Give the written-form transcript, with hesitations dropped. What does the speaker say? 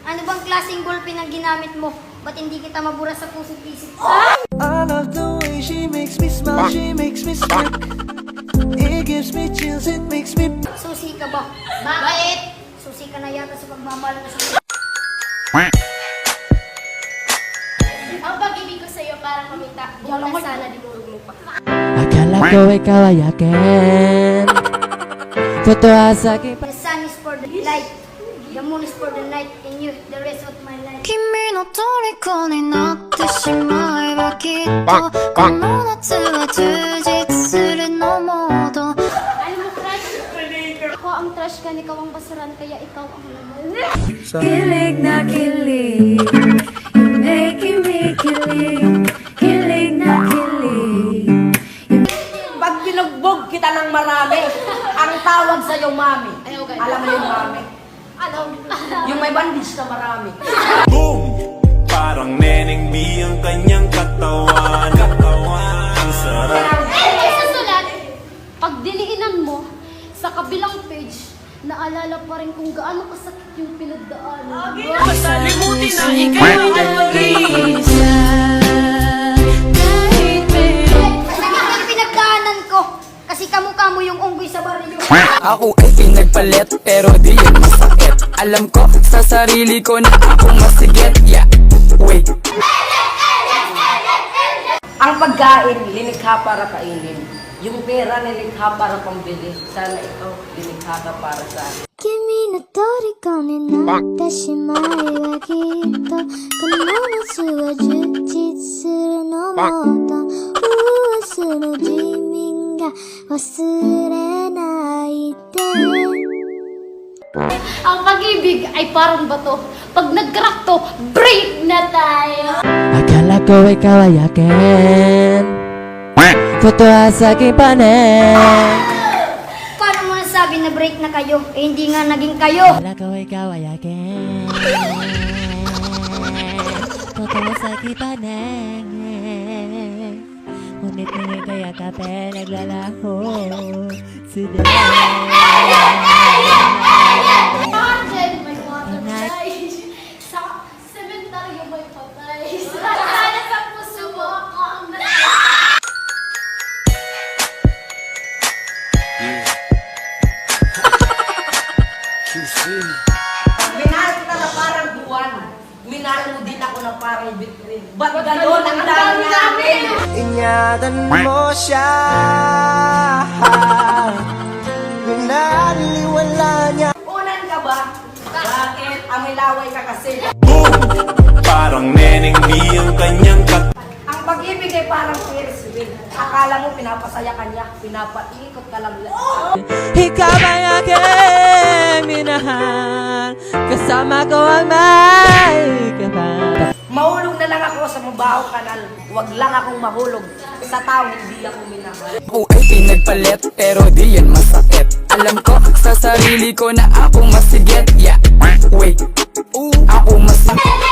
Ano bang klaseng ballpen ang ginamit mo? Ba't hindi kita mabura sa puso't isip? I love the way she makes me smile, she makes me smirk. It gives me chills, it makes me... Susi ka ba? Bakit? Susi ka na yata sa pagmamahal mo sa... Ang pag-ibig ko sa'yo para kumita. Huwag na sana dinurog mo pa. Akala ko ikaw ay akin. Totoo sa akin. The sun is for the light, the moon is for the night, and you, the rest of my life. 君の虜になってしまえばきっとこの夏は充実するのモード Ano mo, crush? Ako ang trash ka, ikaw ang basuran, kaya ikaw ang laman. Kilig na kilig You're making me kilig Kilig na kilig Pag binugbog kita ng marami, ang tawag sa'yo, mami. Alam mo yung mami? Yung may bandage na marami. Boom! Parang Neneng B ang kanyang katawan. Ang sarap. Ay, sa sulat, pag diliinan mo, sa kabilang page, naalala pa rin kung gaano kasakit yung pinagdaanan. Masalimutin na ikaw ay Isa kahit meron Masakit ang pinagdaanan ko, kasi kamukha mo yung unggoy sa baryo. Ako ay pinagpalit pero di yan masakit. Alam ko sa sarili ko na ako masigit. Yeah, wait. Ang pagkain, linikha para kainin. Yung pera, nilikha para pambili. Sana ikaw, linikha ka para sa akin. 君の虜になってしまえばきっとこの夏は充実するのもっとその地味が忘れないで Ang pag-ibig ay parang bato. Pag nag-crack to, break na tayo. Akala ko ikaw ay akin. Totoo sa aking panin. Paano mo nasabi na break na kayo? Eh hindi nga naging kayo. Akala ko ikaw ay akin. Totoo sa aking panin. Ngunit ngunit kaya kape naglalaho. Sila. Martin, may patay. Sa sementaryo may patay. Sana sa puso mo ako ang Minahal kita na parang buwan. Minahal mo din ako na parang bitrin. Ba't gano'n ang dami namin? Ingatan mo siya. Pinaliwala niya. Unan ka ba? Bakit? Amilaway ka kasi. Boom! Parang Neneng B ang kanyang katawan. Ang pag-ibig ay parang Ferris wheel. Akala mo pinapasaya ka niya, pinapaikot ka lang. Ikaw ay aking minahal. Kasama ko ang may kapal. Mahulog na lang ako sa mabahong kanal. Huwag lang akong mahulog sa taong hindi ako minahal. Ako ay pinagpalit pero di yan masakit. Alam ko sa sarili ko na ako masigit. Yeah, wait, ako masigit.